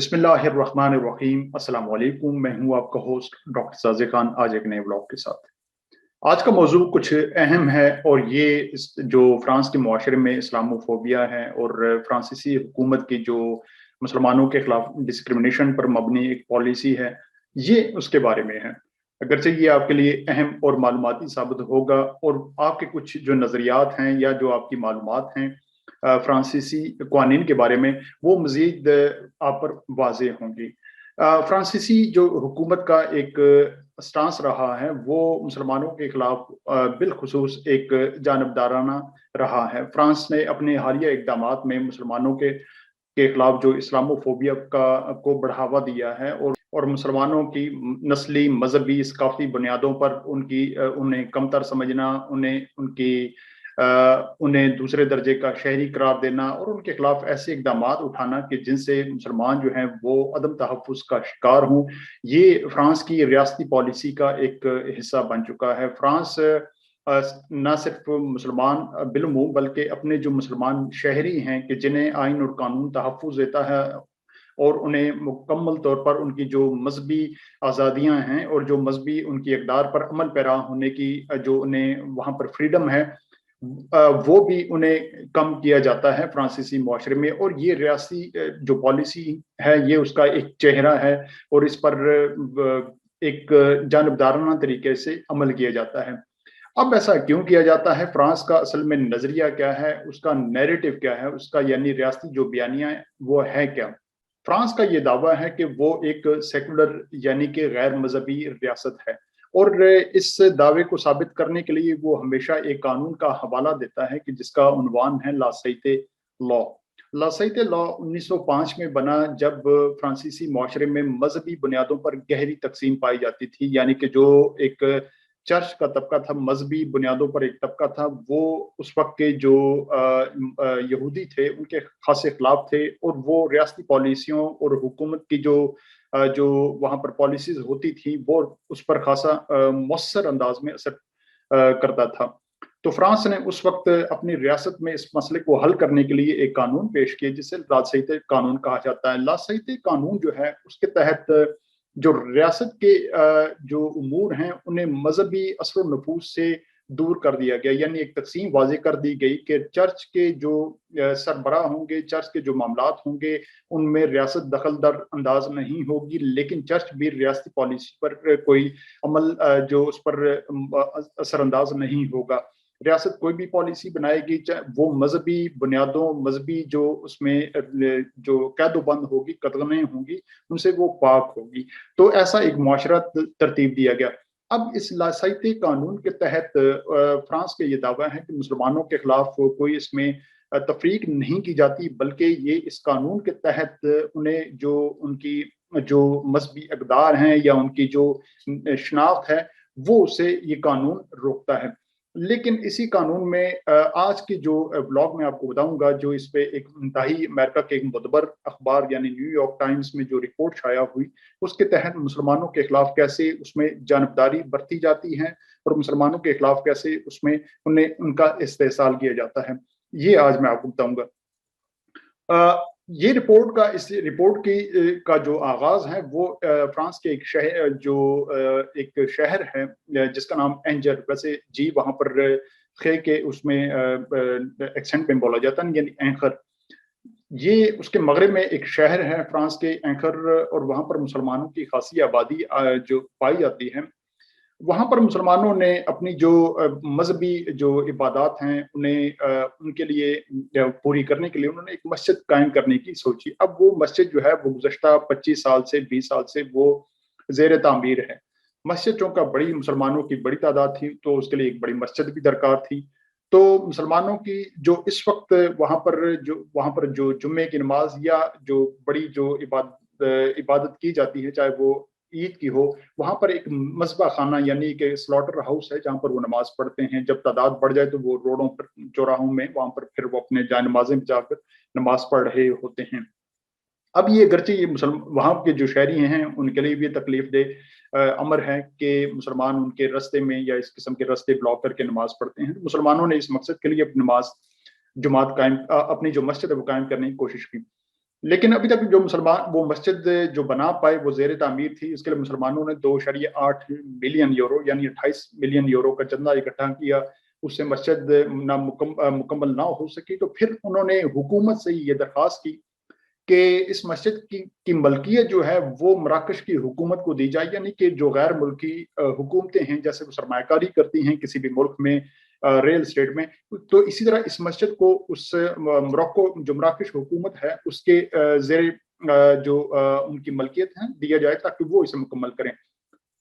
बिस्मिल्लाहिर्रहमानिर्रहीम। अस्सलाम वालेकुम। मैं हूं आपका होस्ट डॉक्टर साजिद खान, आज एक नए ब्लॉग के साथ। आज का मौजू कुछ अहम है और ये जो फ्रांस के मुआशरे में इस्लामोफोबिया है और फ्रांसीसी हुकूमत की जो मुसलमानों के खिलाफ डिस्क्रिमिनेशन पर मबनी एक पॉलिसी है, ये उसके बारे में है। अगरचे ये आपके लिए अहम और मालूमाती साबित होगा और आपके कुछ जो नज़रियात हैं या जो आपकी मालूमात हैं फ्रांसीसी कानून के बारे में, वो मज़ीद आप पर वाज़ेह होंगी। फ्रांसीसी जो हुकूमत का एक स्टांस रहा है, वो मुसलमानों के खिलाफ बिलखुसूस एक जानबदाराना रहा है। फ्रांस ने अपने हालिया इकदामात में मुसलमानों के खिलाफ जो इस्लामोफोबिया का को बढ़ावा दिया है और मुसलमानों की नस्ली, मजहबी, सकाफती बुनियादों पर उन्हें कमतर समझना, उन्हें दूसरे दर्जे का शहरी करार देना और उनके खिलाफ ऐसे इकदामात उठाना कि जिनसे मुसलमान जो हैं वो अदम तहफ़्फ़ुज़ का शिकार हों, ये फ्रांस की रियासती पॉलिसी का एक हिस्सा बन चुका है। फ्रांस न सिर्फ मुसलमान बिलूम बल्कि अपने जो मुसलमान शहरी हैं कि जिन्हें आइन और कानून तहफ़्फ़ुज़ देता है और उन्हें मुकम्मल तौर पर उनकी जो मजहबी आज़ादियाँ हैं और जो मजहबी उनकी इक़दार पर अमल पैरा होने की जो उन्हें वहाँ पर फ्रीडम है, वो भी उन्हें कम किया जाता है फ्रांसीसी मुआशरे में। और ये रियासी जो पॉलिसी है, ये उसका एक चेहरा है और इस पर एक जानबदाराना तरीके से अमल किया जाता है। अब ऐसा क्यों किया जाता है? फ्रांस का असल में नजरिया क्या है, उसका नैरेटिव क्या है, उसका यानी रियासती जो बयानिया है वो है क्या? फ्रांस का ये दावा है कि वो एक सेकुलर यानी कि गैर मजहबी रियासत है और इस दावे को साबित करने के लिए वो हमेशा एक कानून का हवाला देता है कि जिसका उन्वान है लासाइते लॉ। लासाइते लॉ 1905 में बना, जब फ्रांसीसी मुआशरे में मजहबी बुनियादों पर गहरी तकसीम पाई जाती थी, यानी कि जो एक चर्च का तबका था, मजहबी बुनियादों पर एक तबका था, वो उस वक्त के जो यहूदी थे उनके खासे खिलाफ थे और वो रियासती पॉलिसियों और हुकूमत की जो वहाँ पर पॉलिसीज होती थी वो उस पर खासा मौसर अंदाज में असर करता था। तो फ्रांस ने उस वक्त अपनी रियासत में इस मसले को हल करने के लिए एक कानून पेश किया जिसे लासाइते कानून कहा जाता है। लासाइते कानून जो है उसके तहत जो रियासत के जो उमूर हैं उन्हें मजहबी असर नफूज से दूर कर दिया गया, यानी एक तकसीम वाज़े कर दी गई कि चर्च के जो सरबराह होंगे, चर्च के जो मामलात होंगे, उनमें रियासत दखलदर अंदाज नहीं होगी, लेकिन चर्च भी रियासती पॉलिसी पर कोई अमल जो उस पर असरअंदाज नहीं होगा। रियासत कोई भी पॉलिसी बनाएगी, चाहे वो मजहबी बुनियादों, मजहबी जो उसमें जो कैदोबंद होगी, कदगनें होंगी, उनसे वो पाक होगी। तो ऐसा एक मुआशरा तरतीब दिया गया। अब इस लासाइते कानून के तहत फ्रांस का ये दावा है कि मुसलमानों के खिलाफ कोई इसमें तफरीक नहीं की जाती, बल्कि ये इस कानून के तहत उन्हें जो उनकी जो मजहबी अकदार हैं या उनकी जो शनाख्त है, वो उसे ये कानून रोकता है। लेकिन इसी कानून में आज की जो ब्लॉग में आपको बताऊंगा, जो इस पे एक इंतहाई अमेरिका के एक मुतबर अखबार यानी न्यूयॉर्क टाइम्स में जो रिपोर्ट शाया हुई, उसके तहत मुसलमानों के खिलाफ कैसे उसमें जानबदारी बरती जाती है और मुसलमानों के खिलाफ कैसे उसमें उन्हें उनका इस्तेहसाल किया जाता है, ये आज मैं आपको बताऊंगा। ये इस रिपोर्ट की का जो आगाज है वो फ्रांस के एक शहर एक शहर है जिसका नाम एंजर, वैसे जी वहां पर खे के उसमें एक्सेंट में बोला जाता है, यानी एंकर। ये उसके मगरब में एक शहर है फ्रांस के, एंकर, और वहां पर मुसलमानों की खासी आबादी जो पाई जाती है। वहाँ पर मुसलमानों ने अपनी जो मजहबी जो इबादत हैं उन्हें उनके लिए पूरी करने के लिए उन्होंने एक मस्जिद कायम करने की सोची। अब वो मस्जिद जो है वो गुज़श्ता 25 साल से 20 साल से वो ज़ेर तामीर है। मस्जिद चूँकि बड़ी मुसलमानों की बड़ी तादाद थी, तो उसके लिए एक बड़ी मस्जिद भी दरकार थी। तो मुसलमानों की जो इस वक्त वहाँ पर जो जुम्मे की नमाज या जो बड़ी जो इबादत की जाती है, चाहे वो ईद की हो, वहाँ पर एक मस्बा खाना यानी कि स्लॉटर हाउस है जहाँ पर वो नमाज पढ़ते हैं। जब तादाद बढ़ जाए तो वो रोडों पर, चौराहों में, वहाँ पर फिर वो अपने जाय नमाजें जाकर नमाज पढ़ रहे होते हैं। अब ये अगरचे ये वहाँ के जो शहरी हैं उनके लिए भी तकलीफ दे अमर है कि मुसलमान उनके रास्ते में या इस किस्म के रास्ते ब्लॉक करके नमाज पढ़ते हैं। तो मुसलमानों ने इस मकसद के लिए अपनी नमाज जुमात कायम अपनी जो मस्जिद है वो कायम करने की कोशिश की। लेकिन अभी तक जो मुसलमान वो मस्जिद जो बना पाए वो ज़ेर तामीर थी। इसके लिए मुसलमानों ने 2.8 मिलियन यूरो यानी 28 मिलियन यूरो का चंदा इकट्ठा किया। उससे मस्जिद मुकम्मल ना हो सकी, तो फिर उन्होंने हुकूमत से ये दरख्वास्त की कि इस मस्जिद की मलकियत जो है वो मराकश की हुकूमत को दी जाए, यानी कि जो गैर मुल्की हुकूमतें हैं जैसे वो सरमायाकारी करती हैं किसी भी मुल्क में रियल स्टेट में, तो इसी तरह इस मस्जिद को उस मोरक्को जो मराकश हुकूमत है उसके जेर जो उनकी मलकियत है दिया जाए ताकि वो इसे मुकम्मल करें।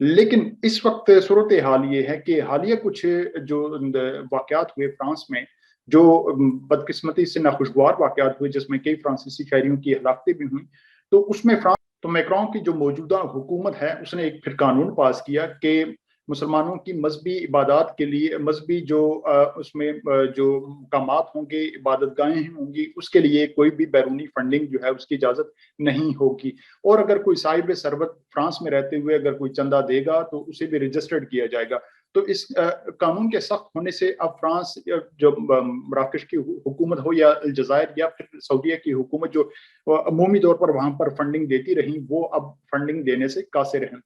लेकिन इस वक्त सूरत हाल ये है कि हालिया कुछ जो वाकयात हुए फ्रांस में, जो बदकिस्मती से नाखुशगवार वाकयात हुए जिसमें कई फ्रांसीसी शहरियों की हलाकतें भी हुई, तो उसमें फ्रांस तो मैक्रों की जो मौजूदा हुकूमत है उसने एक फिर कानून पास किया कि मुसलमानों की मजहबी इबादत के लिए मजहबी जो उसमें जो मकामात होंगे, इबादत गाहें होंगी, उसके लिए कोई भी बैरूनी फंडिंग जो है उसकी इजाज़त नहीं होगी। और अगर कोई साहिब सरबत फ्रांस में रहते हुए अगर कोई चंदा देगा तो उसे भी रजिस्टर्ड किया जाएगा। तो इस कानून के सख्त होने से अब फ्रांस जो मराकश की हुकूमत हो या अलजायर या फिर सऊदीया की हुकूमत जो अमूमी तौर पर वहां पर फंडिंग देती रही, वो अब फंडिंग देने से कासिर हैं।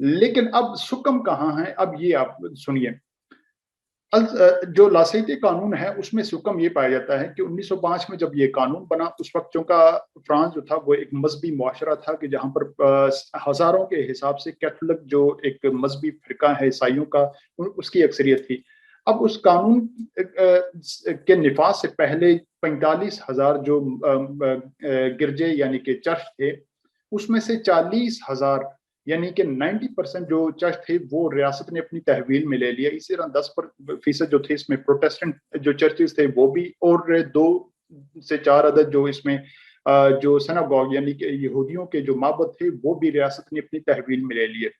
लेकिन अब सुकम कहाँ है, अब ये आप सुनिए। जो लासैती कानून है उसमें सुकम ये पाया जाता है कि 1905 में जब ये कानून बना उस वक्त चूंकि फ्रांस जो था वो एक मजहबी मुआशरा था कि जहां पर हजारों के हिसाब से कैथोलिक जो एक मजहबी फिरका है ईसाइयों का उसकी अक्सरियत थी। अब उस कानून के निफाज से पहले 45,000 जो गिरजे यानी कि चर्च थे, उसमें से 40,000 यानी कि 90% जो चर्च थे वो रियासत ने अपनी तहवील में ले लिया। इसी तरह 10% जो थे इसमें प्रोटेस्टेंट जो चर्चेस थे वो भी, और 2 से 4 अदद जो इसमें जो सिनागोग यानी कि यहूदियों के जो माबद थे वो भी रियासत ने अपनी तहवील में ले लिए।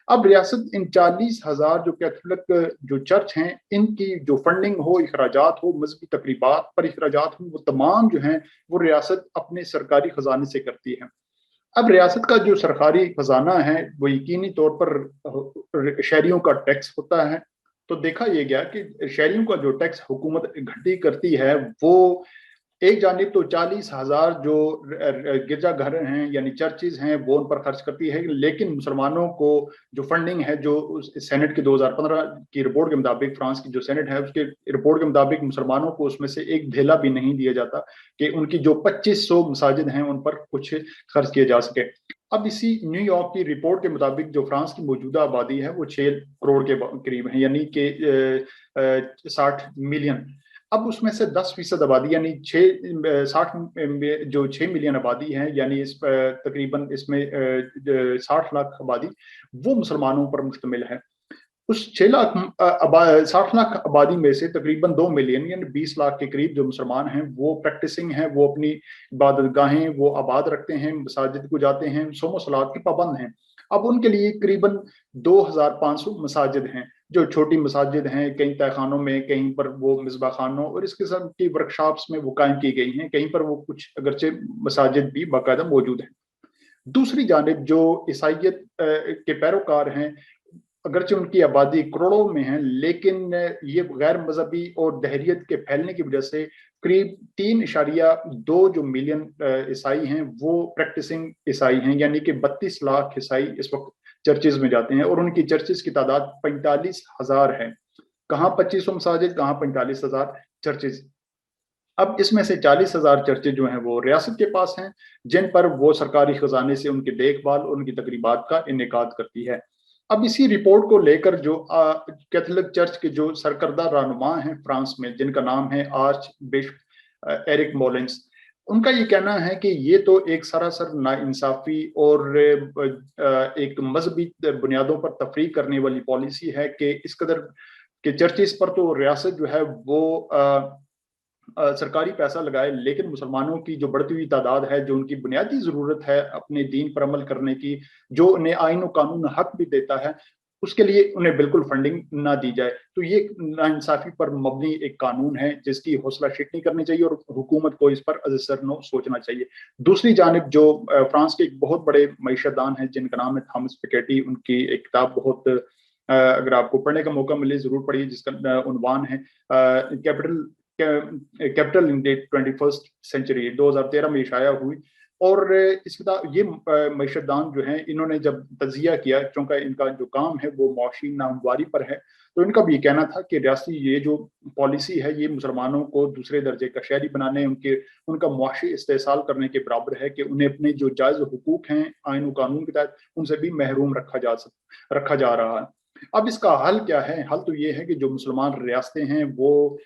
अब रियासत इन 40,000 जो कैथोलिक जो चर्च हैं इनकी जो फंडिंग हो, अखराजात हो, मजहबी तकरीबात पर अखराजात हो, वो तमाम जो हैं वो रियासत अपने सरकारी खजाने से करती है। अब रियासत का जो सरकारी खजाना है वो यकीनी तौर पर शहरियों का टैक्स होता है। तो देखा यह गया कि शहरियों का जो टैक्स हुकूमत इकट्ठी करती है वो एक जानिब तो 40,000 जो गिरजाघर हैं यानी चर्चेज हैं वो उन पर खर्च करती है, लेकिन मुसलमानों को जो फंडिंग है जो सेनेट की 2015 की रिपोर्ट के मुताबिक, फ्रांस की जो सेनेट है उसके रिपोर्ट के मुताबिक मुसलमानों को उसमें से एक धेला भी नहीं दिया जाता कि उनकी जो 2500 मसाजिद हैं उन पर कुछ खर्च किया जा सके। अब इसी न्यूयॉर्क की रिपोर्ट के मुताबिक जो फ्रांस की मौजूदा आबादी है वो 6 करोड़ के करीब है, यानी कि 60 मिलियन। अब उसमें से 10% आबादी यानी 6 मिलियन आबादी है, यानी इस तकरीबन इसमें 60 लाख आबादी वो मुसलमानों पर मुश्तमिल है। उस 60 लाख आबादी में से तकरीबन 2 मिलियन यानी 20 लाख के करीब जो मुसलमान हैं वो प्रैक्टिसिंग हैं, वो अपनी इबादत गाहें वो आबाद रखते हैं, मसाजिद को जाते हैं, सोमो सलात के पाबंद हैं। अब उनके लिए करीबन 2,500 मसाजिद हैं, जो छोटी मसाजिद हैं, कई तहखानों में, कहीं पर वो मिसबा खानों और इस किस्म की वर्कशॉप्स में वो कायम की गई हैं, कहीं पर वो कुछ अगरचे मसाजिद भी बाकायदा मौजूद हैं। दूसरी जानिब जो ईसाइयत के पैरोकार हैं, अगरचे उनकी आबादी करोड़ों में है, लेकिन ये गैर मजहबी और दहरियत के फैलने की वजह से करीब 3.2 जो मिलियन ईसाई हैं वो प्रैक्टिसिंग ईसाई हैं, यानी कि 32 लाख ईसाई इस वक्त चर्चेज में जाते हैं और उनकी चर्चेज की तादाद 45,000 है। कहाँ 2500 मसाजिद, कहाँ 45,000 चर्चेज। अब इसमें से 40,000 चर्चेज जो हैं वो रियासत के पास हैं, जिन पर वो सरकारी खजाने से उनकी देखभाल और उनकी तकरीबात का इनेकाद करती है। अब इसी रिपोर्ट को लेकर जो कैथोलिक चर्च के जो सरकर्दा रहनुमा हैं फ्रांस में, जिनका नाम है आर्च बिशप एरिक मोलेंस, उनका ये कहना है कि ये तो एक सरासर नाइंसाफी और एक मजहबी बुनियादों पर तफरीक करने वाली पॉलिसी है कि इस कदर के चर्चेस पर तो रियासत जो है वो सरकारी पैसा लगाए, लेकिन मुसलमानों की जो बढ़ती हुई तादाद है, जो उनकी बुनियादी ज़रूरत है अपने दीन पर अमल करने की, जो उन्हें आईन और कानून हक भी देता है, उसके लिए उन्हें बिल्कुल फंडिंग ना दी जाए। तो ये नाइंसाफ़ी पर मबनी एक कानून है जिसकी हौसला शिकनी करनी चाहिए और हुकूमत को इस पर अज़-सर-नो सोचना चाहिए। दूसरी जानिब जो फ्रांस के एक बहुत बड़े मईशतदान हैं जिनका नाम है थॉमस पिकेटी, उनकी एक किताब बहुत अगर आपको पढ़ने का मौका मिले ज़रूर पढ़िए, जिसका उन्वान है capital capital in the 21st century, 2013 में शाया हुई। اور इस किताब ये मईशतदान जो हैं इन्होंने जब तज़िया किया, चूँकि इनका जो काम है वो मुआशी नामवारी पर है, तो इनका भी ये कहना था कि रियासती ये जो पॉलिसी है ये मुसलमानों को दूसरे दर्जे का शहरी बनाने, उनका मुआशी इस्तेहसाल करने के बराबर है कि उन्हें अपने जो जायज़ हुकूक हैं आइन व कानून के तहत उनसे भी महरूम रखा जा रहा है। अब इसका हल क्या है? हल तो ये है कि जो मुसलमान रियासतें हैं वो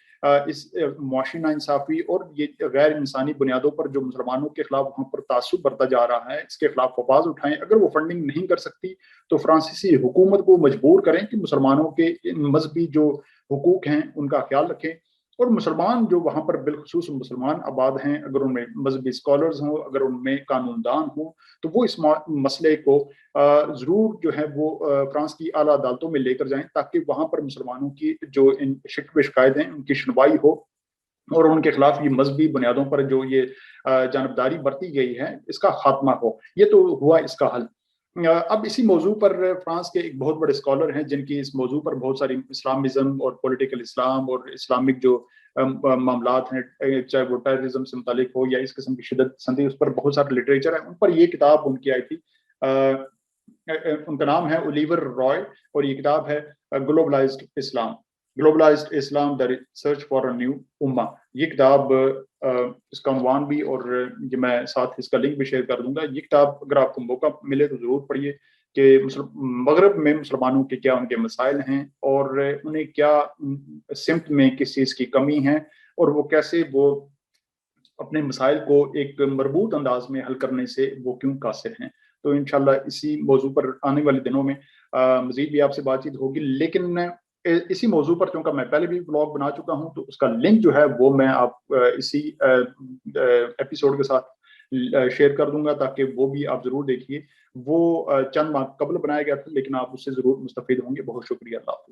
इस मुआशी नाइंसाफ़ी और ये गैर इंसानी बुनियादों पर जो मुसलमानों के खिलाफ वहाँ पर तासुब बरता जा रहा है, इसके खिलाफ आवाज़ उठाएँ। अगर वो फंडिंग नहीं कर सकती, तो फ्रांसीसी हुकूमत को मजबूर करें कि मुसलमानों के इन मज़हबी जो हुकूक हैं, उनका ख़्याल रखें। और मुसलमान जो वहाँ पर बिलखुसूस मुसलमान आबाद हैं, अगर उनमें मज़हबी स्कॉलर्स हों, अगर उनमें कानूनदान हों, तो वो इस मसले को ज़रूर जो है वो फ्रांस की आला अदालतों में लेकर जाएँ, ताकि वहाँ पर मुसलमानों की जो इन शिकवे शिकायत हैं, उनकी सुनवाई हो और उनके खिलाफ ये मज़हबी बुनियादों पर जो ये जानबदारी बरती गई है, इसका खात्मा हो। ये तो हुआ इसका हल। अब इसी मौजू पर फ्रांस के एक बहुत बड़े स्कॉलर हैं, जिनकी इस मौजू पर बहुत सारी इस्लामिज़्म और पॉलिटिकल इस्लाम और इस्लामिक जो मामलात हैं, चाहे वो टेररिज़्म से मुतालिक हो या इस किस्म की शिद्दत पसंदी, उस पर बहुत सारा लिटरेचर है। उन पर ये किताब उनकी आई थी। उनका नाम है ओलिवर रॉय और ये किताब है globalized Islam the search for a new ummah. ये किताब इसका उन्वान भी और ये मैं साथ इसका लिंक भी शेयर कर दूंगा। ये किताब अगर आपको मौका मिले तो जरूर पढ़िए कि मगरब में मुसलमानों के क्या उनके मसाइल हैं और उन्हें क्या सिमत में किस चीज़ की कमी है और वो कैसे वो अपने मसाइल को एक मरबूत अंदाज में हल करने से वो क्यों कासिर हैं। तो इंशाल्लाह इसी मौजू पर आने वाले दिनों में मज़ीद भी आपसे बातचीत होगी। लेकिन इसी मौजू पर चूँकि मैं पहले भी व्लॉग बना चुका हूँ, तो उसका लिंक जो है वो मैं इसी एपिसोड के साथ शेयर कर दूँगा, ताकि वो भी आप ज़रूर देखिए। वो चंद माह कब्ल बनाया गया था, लेकिन आप उससे ज़रूर मुस्तफ़ीद होंगे। बहुत शुक्रिया। अल्लाह हाफ़िज़।